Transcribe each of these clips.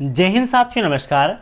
जय हिंद साथियों, नमस्कार।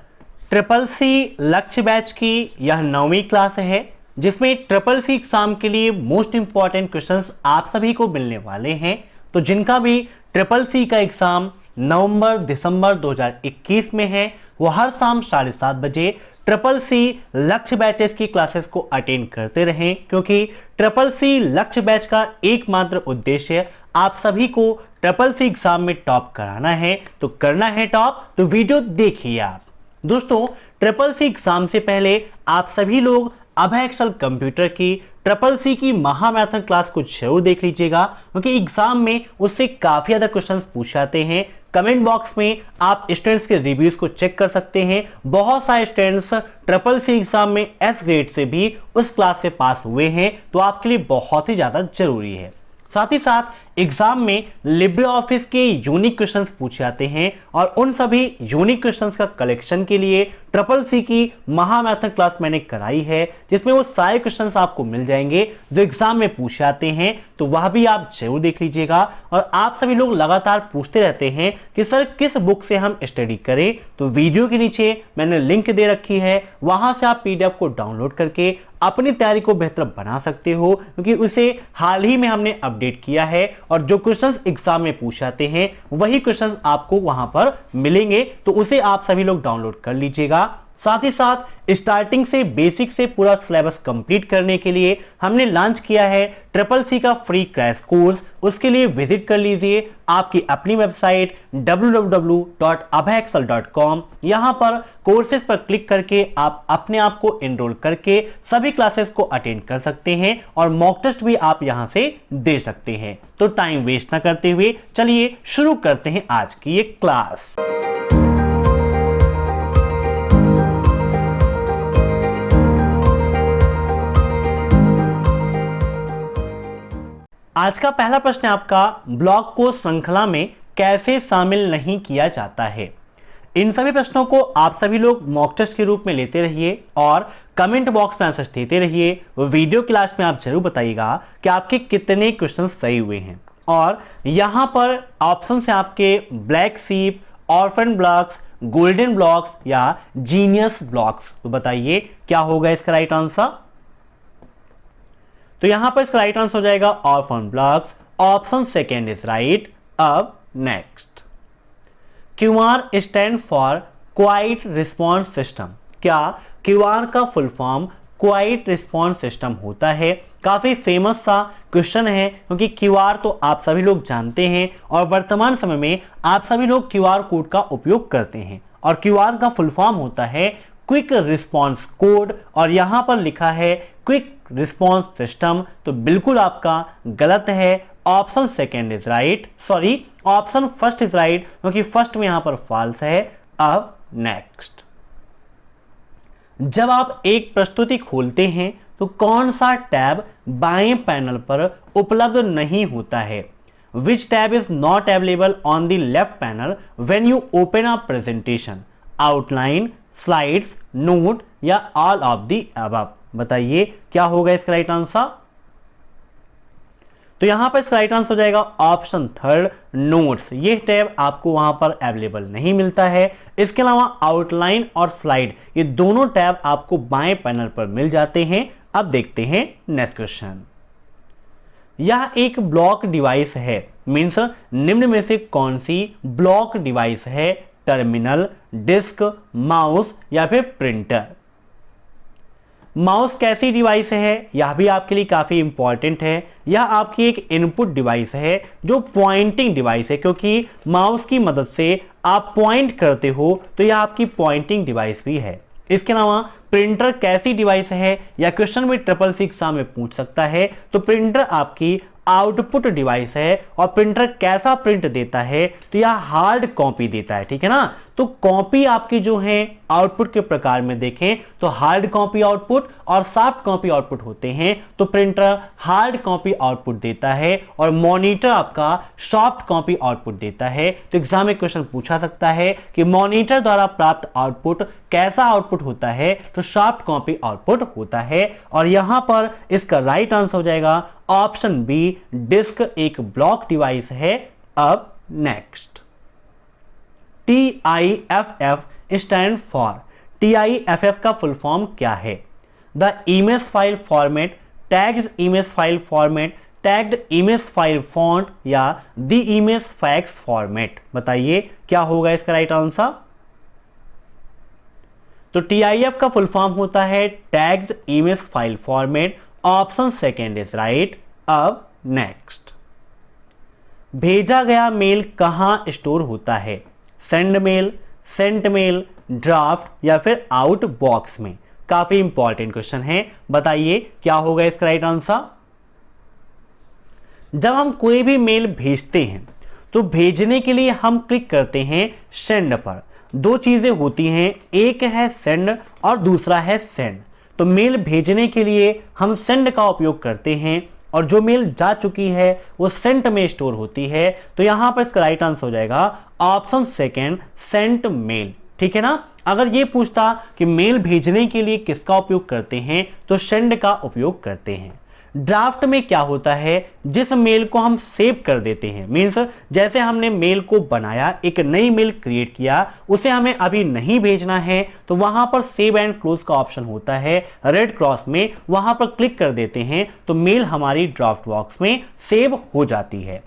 ट्रिपल सी लक्ष्य बैच की यह 9वीं क्लास है जिसमें ट्रिपल सी एग्जाम के लिए मोस्ट इंपॉर्टेंट क्वेश्चंस आप सभी को मिलने वाले हैं। तो जिनका भी ट्रिपल सी का एग्जाम नवंबर दिसंबर 2021 में है वो हर शाम 7:30 बजे ट्रिपल सी लक्ष्य बैचेस की क्लासेस को अटेंड करते रहें, क्योंकि ट्रिपल सी लक्ष्य बैच का एकमात्र उद्देश्य आप सभी को ट्रिपल सी एग्जाम में टॉप कराना है। तो करना है टॉप तो वीडियो देखिए आप। दोस्तों, ट्रिपल सी एग्जाम से पहले आप सभी लोग अभय एक्सेल कंप्यूटर की ट्रिपल सी की महामैराथन क्लास को जरूर देख लीजिएगा, क्योंकि एग्जाम में उससे काफी ज्यादा क्वेश्चंस पूछ जाते हैं। कमेंट बॉक्स में आप स्टूडेंट्स के रिव्यूज को चेक कर सकते हैं। बहुत सारे स्टूडेंट्स ट्रिपल सी एग्जाम में एस ग्रेड से भी उस क्लास से पास हुए हैं, तो आपके लिए बहुत ही ज्यादा जरूरी है। साथ ही साथ एग्जाम में लिब्रे ऑफिस के यूनिक क्वेश्चंस पूछे जाते हैं और उन सभी यूनिक क्वेश्चंस का कलेक्शन के लिए ट्रिपल सी की महामैराथन क्लास मैंने कराई है, जिसमें वो सारे क्वेश्चंस आपको मिल जाएंगे जो एग्जाम में पूछे जाते हैं। तो वह भी आप जरूर देख लीजिएगा। और आप सभी लोग लगातार पूछते रहते हैं कि सर किस बुक से हम स्टडी करें, तो वीडियो के नीचे मैंने लिंक दे रखी है, वहां से आप पीडीएफ को डाउनलोड करके अपनी तैयारी को बेहतर बना सकते हो, क्योंकि उसे हाल ही में हमने अपडेट किया है और जो क्वेश्चंस एग्जाम में पूछाते हैं वही क्वेश्चंस आपको वहां पर मिलेंगे। तो उसे आप सभी लोग डाउनलोड कर लीजिएगा। साथ ही साथ स्टार्टिंग से बेसिक से पूरा सिलेबस कंप्लीट करने के लिए हमने लॉन्च किया है ट्रिपल सी का फ्री क्रैश कोर्स। उसके लिए विजिट कर लीजिए आपकी अपनी वेबसाइट www.abhayexcel.com। यहां पर कोर्सेज पर क्लिक करके आप अपने आप को एनरोल करके सभी क्लासेस को अटेंड कर सकते हैं और मॉक टेस्ट भी आप यहां से दे सकते हैं। तो टाइम वेस्ट ना करते हुए चलिए शुरू करते हैं आज की ये क्लास। आज का पहला प्रश्न है आपका, ब्लॉक को श्रृंखला में कैसे शामिल नहीं किया जाता है। इन सभी प्रश्नों को आप सभी लोग मॉक टेस्ट के रूप में लेते रहिए और कमेंट बॉक्स में आंसर देते रहिए। वीडियो की लास्ट में आप जरूर बताइएगा कि आपके कितने क्वेश्चन सही हुए हैं। और यहां पर ऑप्शन है आपके black sheep, orphan blocks, golden blocks या जीनियस ब्लॉक्स। तो बताइए क्या होगा इसका राइट आंसर। तो यहां पर इसका राइट आंसर हो जाएगा orphan blocks. Option second is right. अब next, QR stand for quite response system. क्या क्यूआर का full form quite response system होता है? काफी फेमस सा क्वेश्चन है, क्योंकि क्यूआर तो आप सभी लोग जानते हैं और वर्तमान समय में आप सभी लोग क्यूआर कोड का उपयोग करते हैं। और क्यूआर का फुल फॉर्म होता है क्विक रिस्पॉन्स कोड, और यहां पर लिखा है क्विक रिस्पॉन्स सिस्टम। तो बिल्कुल आपका गलत है। Option second is right, sorry option first is right, क्योंकि फर्स्ट में यहां पर फॉल्स है। अब नेक्स्ट, जब आप एक प्रस्तुति खोलते हैं तो कौन सा टैब बाएं पैनल पर उपलब्ध नहीं होता है? विच tab is not available on the left panel when you open a presentation? Outline, slides, note या ऑल ऑफ द अबव? बताइए क्या होगा इसका राइट आंसर। तो यहां पर इसका राइट आंसर हो जाएगा ऑप्शन थर्ड, नोट्स। ये टैब आपको वहां पर अवेलेबल नहीं मिलता है। इसके अलावा आउटलाइन और स्लाइड, ये दोनों टैब आपको बाएं पैनल पर मिल जाते हैं। अब देखते हैं नेक्स्ट क्वेश्चन। यह एक ब्लॉक डिवाइस है, मीन्स निम्न में से कौन सी ब्लॉक डिवाइस है? टर्मिनल, डिस्क, माउस या फिर प्रिंटर? माउस कैसी डिवाइस है? यह भी आपके लिए काफी इंपॉर्टेंट है। यह आपकी एक इनपुट डिवाइस है जो पॉइंटिंग डिवाइस है, क्योंकि माउस की मदद से आप पॉइंट करते हो, तो यह आपकी पॉइंटिंग डिवाइस भी है। इसके अलावा प्रिंटर कैसी डिवाइस है? यह क्वेश्चन में ट्रिपल सी एग्जाम में पूछ सकता है। तो प्रिंटर आपकी आउटपुट डिवाइस है। और प्रिंटर कैसा प्रिंट देता है? तो यह हार्ड कॉपी देता है, ठीक है ना। तो कॉपी आपकी जो है आउटपुट के प्रकार में देखें तो हार्ड कॉपी आउटपुट और सॉफ्ट कॉपी आउटपुट होते हैं। तो प्रिंटर हार्ड कॉपी आउटपुट देता है और मॉनिटर आपका सॉफ्ट कॉपी आउटपुट देता है। तो एग्जाम में क्वेश्चन पूछा सकता है कि मॉनिटर द्वारा प्राप्त आउटपुट कैसा आउटपुट होता है? तो सॉफ्ट कॉपी आउटपुट होता है। और यहां पर इसका राइट आंसर हो जाएगा ऑप्शन बी, डिस्क एक ब्लॉक डिवाइस है। अब next, TIFF stand for, TIFF का फुल फॉर्म क्या है? The image file format, tagged image file format, tagged image file font या द इमेज फैक्स फॉर्मेट। बताइए क्या होगा इसका राइट आंसर? तो TIF का फुल फॉर्म होता है tagged image file format. Option second is right. अब नेक्स्ट, भेजा गया मेल कहां स्टोर होता है? Send mail, Saint mail, draft या फिर आउट बॉक्स में? काफी इंपॉर्टेंट क्वेश्चन है, बताइए क्या होगा इसका राइट आंसर? जब हम कोई भी मेल भेजते हैं तो भेजने के लिए हम क्लिक करते हैं सेंड पर। दो चीजें होती हैं, एक है सेंड और दूसरा है सेंड। तो मेल भेजने के लिए हम सेंड का उपयोग करते हैं और जो मेल जा चुकी है वो सेंट में स्टोर होती है। तो यहां पर इसका राइट आंसर हो जाएगा ऑप्शन सेकेंड, सेंट मेल। ठीक है ना? अगर ये पूछता कि मेल भेजने के लिए किसका उपयोग करते हैं तो सेंड का उपयोग करते हैं। ड्राफ्ट में क्या होता है? जिस मेल को हम सेव कर देते हैं, मीन्स जैसे हमने मेल को बनाया, एक नई मेल क्रिएट किया, उसे हमें अभी नहीं भेजना है तो वहां पर सेव एंड क्लोज का ऑप्शन होता है रेड क्रॉस में, वहां पर क्लिक कर देते हैं तो मेल हमारी ड्राफ्ट बॉक्स में सेव हो जाती है।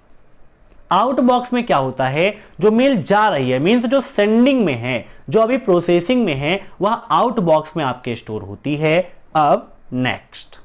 आउट बॉक्स में क्या होता है? जो मेल जा रही है, मीन्स जो सेंडिंग में है, जो अभी प्रोसेसिंग में है, वह आउट बॉक्स में आपके स्टोर होती है। अब नेक्स्ट,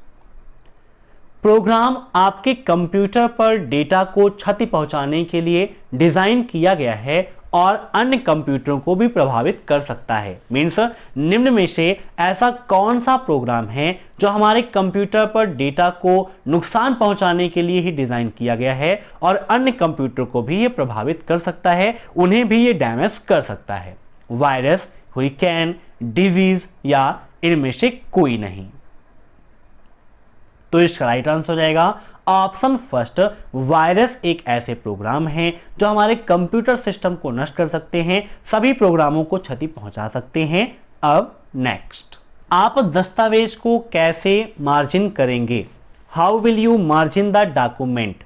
प्रोग्राम आपके कंप्यूटर पर डेटा को क्षति पहुंचाने के लिए डिजाइन किया गया है और अन्य कंप्यूटरों को भी प्रभावित कर सकता है। मीन्स निम्न में से ऐसा कौन सा प्रोग्राम है जो हमारे कंप्यूटर पर डेटा को नुकसान पहुंचाने के लिए ही डिजाइन किया गया है और अन्य कंप्यूटर को भी ये प्रभावित कर सकता है, उन्हें भी ये डैमेज कर सकता है? वायरस, हुरिकेन, डिजीज या इनमें से कोई नहीं? तो इसका राइट आंसर हो जाएगा ऑप्शन फर्स्ट, वायरस एक ऐसे प्रोग्राम हैं जो हमारे कंप्यूटर सिस्टम को नष्ट कर सकते हैं, सभी प्रोग्रामों को क्षति पहुंचा सकते हैं। अब नेक्स्ट, आप दस्तावेज को कैसे मार्जिन करेंगे? How will you margin the document?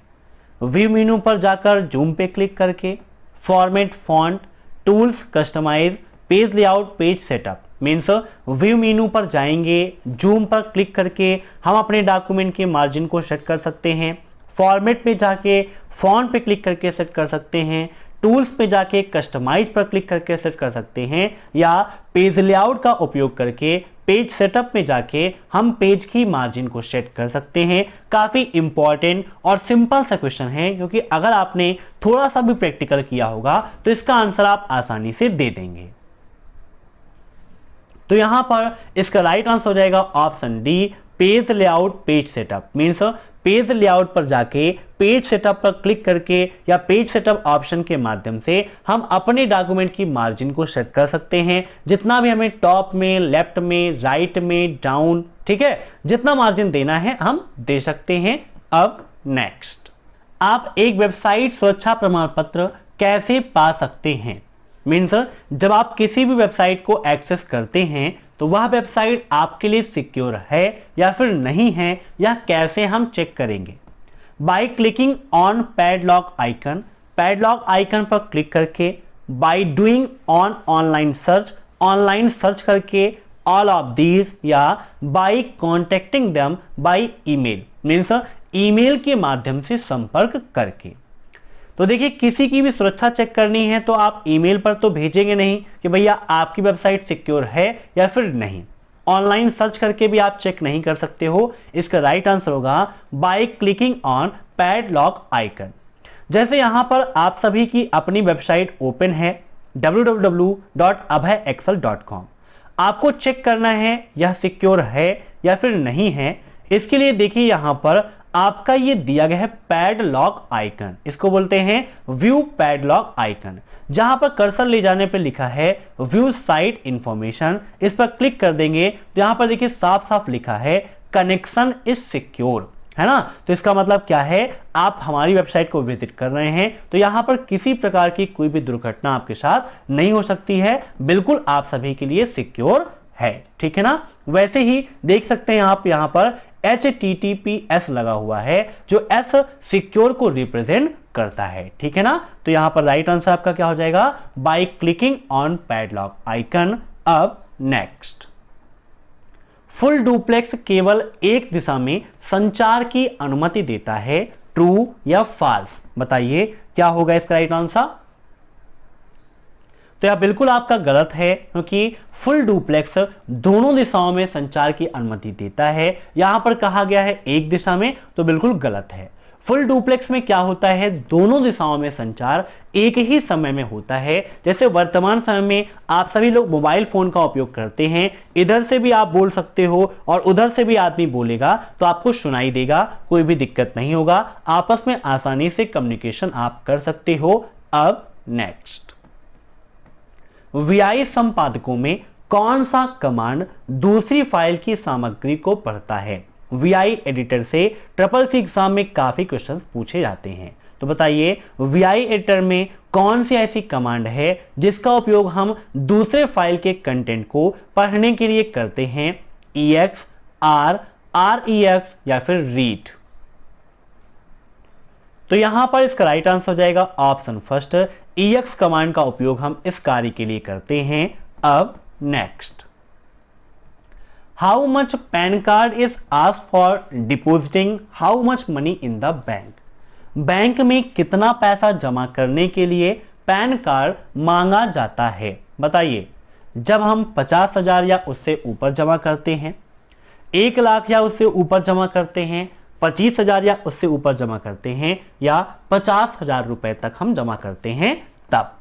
View menu पर जाकर जूम पे क्लिक करके, format font, tools, customise, page layout, page setup. Means view menu पर जाएंगे, जूम पर क्लिक करके हम अपने डॉक्यूमेंट के मार्जिन को सेट कर सकते हैं। फॉर्मेट पे जाके फॉन्ट पे क्लिक करके सेट कर सकते हैं। टूल्स पे जाके कस्टमाइज पर क्लिक करके सेट कर सकते हैं, या पेज लेआउट का उपयोग करके पेज सेटअप में जाके हम पेज की मार्जिन को सेट कर सकते हैं। काफ़ी इंपॉर्टेंट और सिंपल सा क्वेश्चन है, क्योंकि अगर आपने थोड़ा सा भी प्रैक्टिकल किया होगा तो इसका आंसर आप आसानी से दे देंगे। तो यहां पर इसका राइट आंसर हो जाएगा option D, page layout, page setup. Means page layout पर जाके पेज सेटअप पर क्लिक करके या पेज सेटअप ऑप्शन के माध्यम से हम अपने डॉक्यूमेंट की मार्जिन को सेट कर सकते हैं। जितना भी हमें टॉप में, लेफ्ट में, राइट में, डाउन, ठीक है, जितना मार्जिन देना है हम दे सकते हैं। अब नेक्स्ट, आप एक वेबसाइट सुरक्षा प्रमाण पत्र कैसे पा सकते हैं? मीन्स जब आप किसी भी वेबसाइट को एक्सेस करते हैं तो वह वेबसाइट आपके लिए सिक्योर है या फिर नहीं है, यह कैसे हम चेक करेंगे? By clicking on padlock icon, padlock icon पर क्लिक करके, by doing on online search करके, ऑल ऑफ दीज, या by contacting them by email. Means email के माध्यम से संपर्क करके। तो देखिए, किसी की भी सुरक्षा चेक करनी है तो आप ईमेल पर तो भेजेंगे नहीं कि भैया आपकी वेबसाइट सिक्योर है या फिर नहीं। ऑनलाइन सर्च करके भी आप चेक नहीं कर सकते हो। इसका राइट आंसर होगा bye clicking on padlock icon. जैसे यहां पर आप सभी की अपनी वेबसाइट ओपन है www.abhayexcel.com। आपको चेक करना है यह सिक्योर है या फिर नहीं है। इसके लिए देखिए, यहां पर आपका ये दिया गया है पैडलॉक आइकन, इसको बोलते हैं व्यू पैडलॉक आइकन। जहां पर कर्सर ले जाने पर लिखा है व्यू साइट इंफॉर्मेशन, इस पर क्लिक कर देंगे तो यहां पर देखिए साफ साफ लिखा है कनेक्शन इज सिक्योर, है ना। तो इसका मतलब क्या है, आप हमारी वेबसाइट को विजिट कर रहे हैं तो यहां पर किसी प्रकार की कोई भी दुर्घटना आपके साथ नहीं हो सकती है, बिल्कुल आप सभी के लिए सिक्योर है, ठीक है ना। वैसे ही देख सकते हैं आप यहां पर HTTPS लगा हुआ है, जो S सिक्योर को रिप्रेजेंट करता है, ठीक है ना। तो यहां पर राइट आंसर आपका क्या हो जाएगा, bye clicking on padlock icon. अब नेक्स्ट, फुल डुप्लेक्स केवल एक दिशा में संचार की अनुमति देता है, ट्रू या फॉल्स, बताइए क्या होगा इसका राइट आंसर। तो यह बिल्कुल आपका गलत है, क्योंकि फुल डुप्लेक्स दोनों दिशाओं में संचार की अनुमति देता है। यहां पर कहा गया है एक दिशा में, तो बिल्कुल गलत है। फुल डुप्लेक्स में क्या होता है, दोनों दिशाओं में संचार एक ही समय में होता है। जैसे वर्तमान समय में आप सभी लोग मोबाइल फोन का उपयोग करते हैं, इधर से भी आप बोल सकते हो और उधर से भी आदमी बोलेगा तो आपको सुनाई देगा, कोई भी दिक्कत नहीं होगा, आपस में आसानी से कम्युनिकेशन आप कर सकते हो। अब नेक्स्ट, VI संपादकों में कौन सा कमांड दूसरी फाइल की सामग्री को पढ़ता है। VI एडिटर से ट्रिपल सी एग्जाम में काफी क्वेश्चंस पूछे जाते हैं, तो बताइए VI एडिटर में कौन सी ऐसी कमांड है जिसका उपयोग हम दूसरे फाइल के कंटेंट को पढ़ने के लिए करते हैं, EX, R, REX या फिर रीड। तो यहां पर इसका राइट आंसर हो जाएगा ऑप्शन फर्स्ट, EX कमांड का उपयोग हम इस कार्य के लिए करते हैं। अब next, how much pan card is asked for depositing how much money in the bank. Bank में कितना पैसा जमा करने के लिए पैन कार्ड मांगा जाता है, बताइए। जब हम 50,000 या उससे ऊपर जमा करते हैं, 1 लाख या उससे ऊपर जमा करते हैं, 25,000 या उससे ऊपर जमा करते हैं, या 50,000 रुपए तक हम जमा करते हैं तब।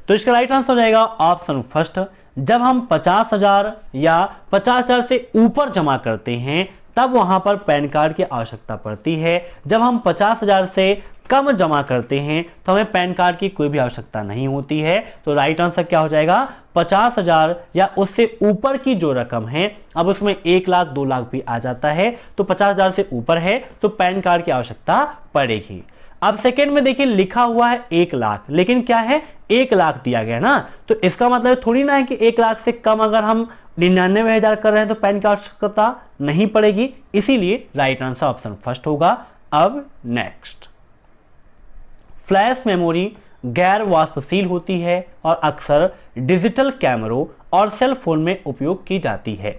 तो इसका राइट आंसर हो जाएगा ऑप्शन फर्स्ट, जब हम 50,000 या 50,000 से ऊपर जमा करते हैं तब वहां पर पैन कार्ड की आवश्यकता पड़ती है। जब हम 50,000 से कम जमा करते हैं तो हमें पैन कार्ड की कोई भी आवश्यकता नहीं होती है। तो राइट आंसर क्या हो जाएगा, 50,000 या उससे ऊपर की जो रकम है, अब उसमें 1 लाख 2 लाख भी आ जाता है, तो 50,000 से ऊपर है तो पैन कार्ड की आवश्यकता पड़ेगी। अब सेकेंड में देखिए लिखा हुआ है 1 लाख, लेकिन क्या है 1 लाख दिया गया ना, तो इसका मतलब थोड़ी ना है कि 1 लाख से कम अगर हम 99,000 कर रहे हैं तो पैन की आवश्यकता नहीं पड़ेगी, इसीलिए राइट आंसर ऑप्शन फर्स्ट होगा। अब नेक्स्ट, फ्लैश मेमोरी गैर वाष्पशील होती है और अक्सर डिजिटल कैमरों और सेल फोन में उपयोग की जाती है।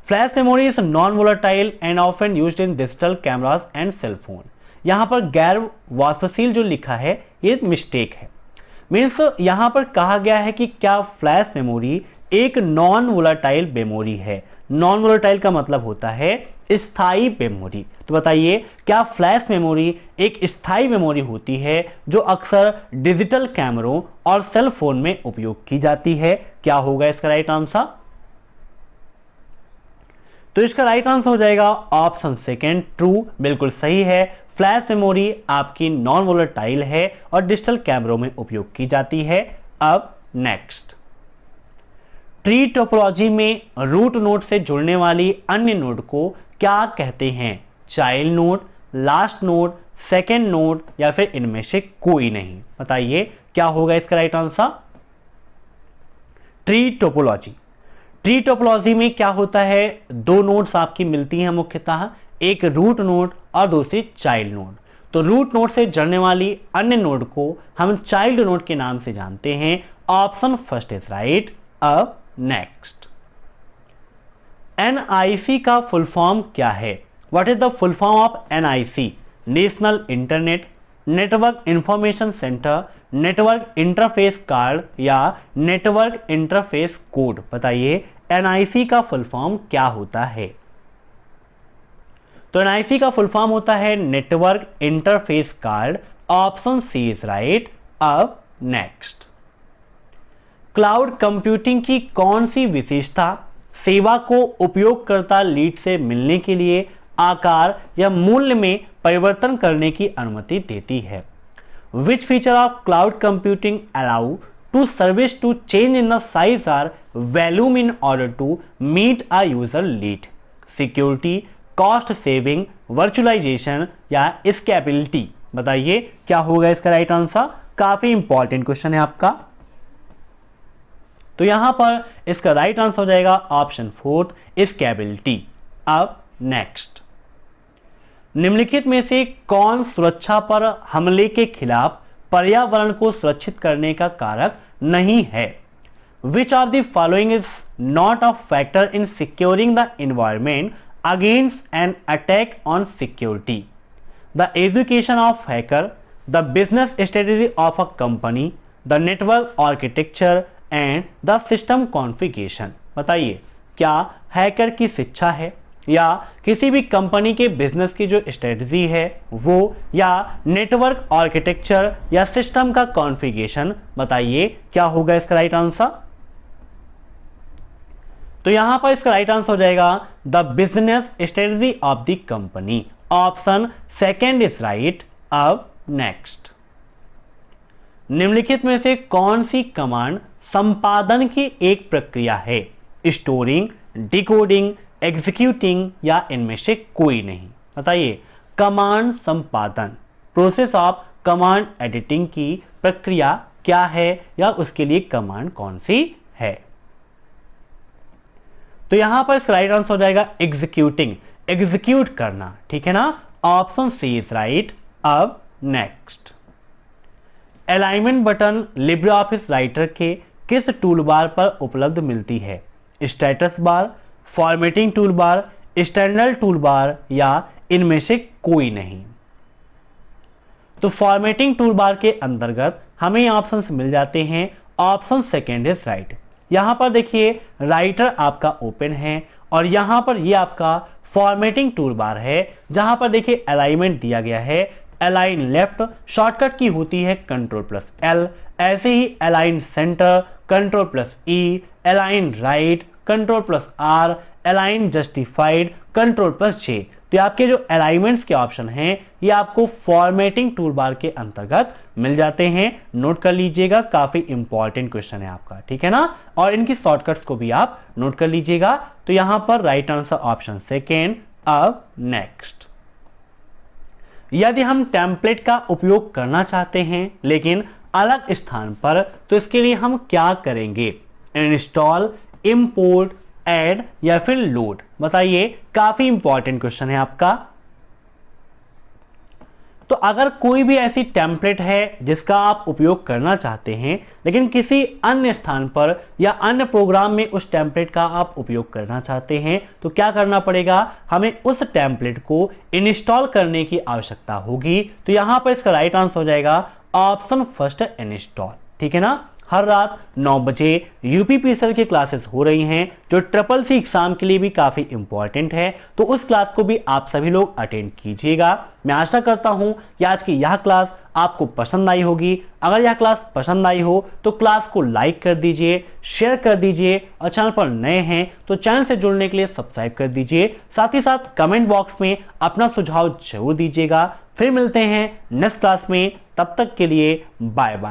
Flash memory is non volatile and often used in digital cameras and cell phone. यहां पर गैर वाष्पशील जो लिखा है ये मिस्टेक है, मीन्स यहां पर कहा गया है कि क्या फ्लैश मेमोरी एक नॉन वोलेटाइल मेमोरी है। नॉन वोलेटाइल का मतलब होता है स्थायी मेमोरी। तो बताइए क्या फ्लैश मेमोरी एक स्थायी मेमोरी होती है जो अक्सर डिजिटल कैमरों और सेल फोन में उपयोग की जाती है। क्या होगा इसका राइट आंसर, तो इसका राइट आंसर हो जाएगा ऑप्शन सेकेंड, ट्रू, बिल्कुल सही है। फ्लैश मेमोरी आपकी नॉन वोलेटाइल है और डिजिटल कैमरों में उपयोग की जाती है। अब नेक्स्ट, ट्री टोपोलॉजी में रूट नोड से जुड़ने वाली अन्य नोड को क्या कहते हैं, child node, last node, second node या फिर इनमें से कोई नहीं। बताइए क्या होगा इसका right answer. Tree topology, tree topology में क्या होता है, 2 नोड्स आपकी मिलती हैं मुख्यतः, एक रूट नोड और दूसरी चाइल्ड नोड। तो रूट नोड से जुड़ने वाली अन्य नोड को हम चाइल्ड नोड के नाम से जानते हैं। Option first is right. अब नेक्स्ट, NIC का फुल फॉर्म क्या है, what is the full form of NIC, national internet network information centre, network interface card या नेटवर्क इंटरफेस कोड। बताइए NIC का फुल फॉर्म क्या होता है। तो NIC का फुल फॉर्म होता है network interface card. Option C is right. अब नेक्स्ट, क्लाउड कंप्यूटिंग की कौन सी विशेषता सेवा को उपयोगकर्ता लीड से मिलने के लिए आकार या मूल्य में परिवर्तन करने की अनुमति देती है। Which feature of cloud computing allow to service to change in the size or volume in order to meet a user lead, security, cost saving, virtualization या स्केलेबिलिटी। बताइए क्या होगा इसका राइट आंसर। काफी इंपॉर्टेंट क्वेश्चन है आपका। तो तो यहां पर इसका राइट आंसर हो जाएगा ऑप्शन 4 स्केबिलिटी। अब नेक्स्ट, निम्नलिखित में से कौन सुरक्षा पर हमले के खिलाफ पर्यावरण को सुरक्षित करने का कारक नहीं है? Which of the following is not a factor in securing the environment against an attack on security? The education of hacker, the business strategy of a company, the network architecture and the system configuration. बताइए, क्या hacker की शिक्षा है, या किसी भी company के business की जो स्ट्रेटजी है वो, या नेटवर्क आर्किटेक्चर या सिस्टम का कॉन्फ़िगरेशन? बताइए क्या होगा इसका राइट आंसर? तो यहां पर इसका राइट आंसर हो जाएगा the business strategy of the company. Option second is right. अब नेक्स्ट, निम्नलिखित में से कौन सी कमांड संपादन की एक प्रक्रिया है? स्टोरिंग, डिकोडिंग, एग्जीक्यूटिंग या इनमें से कोई नहीं? बताइए, कमांड संपादन, प्रोसेस ऑफ कमांड एडिटिंग की प्रक्रिया क्या है, या उसके लिए कमांड कौन सी है? तो यहां पर राइट आंसर हो जाएगा एग्जीक्यूटिंग, एग्जीक्यूट करना, ठीक है ना? Option C is right. अब next, alignment button LibreOffice Writer के किस टूल बार पर उपलब्ध मिलती है? Status bar, formatting tool bar, standard tool bar या इनमें से कोई नहीं? तो फॉर्मेटिंग टूल बार के अंतर्गत हमें ऑप्शंस मिल जाते हैं। Option second is right. यहां पर देखिए राइटर आपका ओपन है और यहां पर ये आपका फॉर्मेटिंग टूल बार है, जहां पर देखिए अलाइनमेंट दिया गया है। अलाइन लेफ्ट शॉर्टकट की होती है Ctrl+L, ऐसे ही align centre Ctrl+E, align right Ctrl+R, align justified Ctrl+J। तो आपके जो अलाइनमेंट्स के ऑप्शन हैं ये आपको फॉर्मेटिंग टूल बार के अंतर्गत मिल जाते हैं। नोट कर लीजिएगा, काफी इंपॉर्टेंट क्वेश्चन है आपका, ठीक है ना? और इनकी शॉर्टकट्स को भी आप नोट कर लीजिएगा। तो यहां पर राइट आंसर ऑप्शन सेकेंड। अब नेक्स्ट, यदि हम टेम्पलेट का उपयोग करना चाहते हैं लेकिन अलग स्थान पर, तो इसके लिए हम क्या करेंगे? इंस्टॉल, इंपोर्ट, ऐड या फिर लोड? बताइए, काफी इंपॉर्टेंट क्वेश्चन है आपका। तो अगर कोई भी ऐसी टेम्पलेट है जिसका आप उपयोग करना चाहते हैं लेकिन किसी अन्य स्थान पर या अन्य प्रोग्राम में उस टेम्पलेट का आप उपयोग करना चाहते हैं, तो क्या करना पड़ेगा? हमें उस टेम्पलेट को इंस्टॉल करने की आवश्यकता होगी। तो यहां पर इसका राइट आंसर हो जाएगा ऑप्शन फर्स्ट, इंस्टॉल, ठीक है ना? हर रात 9 बजे यूपीपीएसएल की क्लासेस हो रही हैं जो SSC एग्जाम के लिए भी काफ़ी इंपॉर्टेंट है, तो उस क्लास को भी आप सभी लोग अटेंड कीजिएगा। मैं आशा करता हूं कि आज की यह क्लास आपको पसंद आई होगी। अगर यह क्लास पसंद आई हो तो क्लास को लाइक कर दीजिए, शेयर कर दीजिए, और चैनल पर नए हैं तो चैनल से जुड़ने के लिए सब्सक्राइब कर दीजिए। साथ ही साथ कमेंट बॉक्स में अपना सुझाव जरूर दीजिएगा। फिर मिलते हैं नेक्स्ट क्लास में, तब तक के लिए बाय बाय।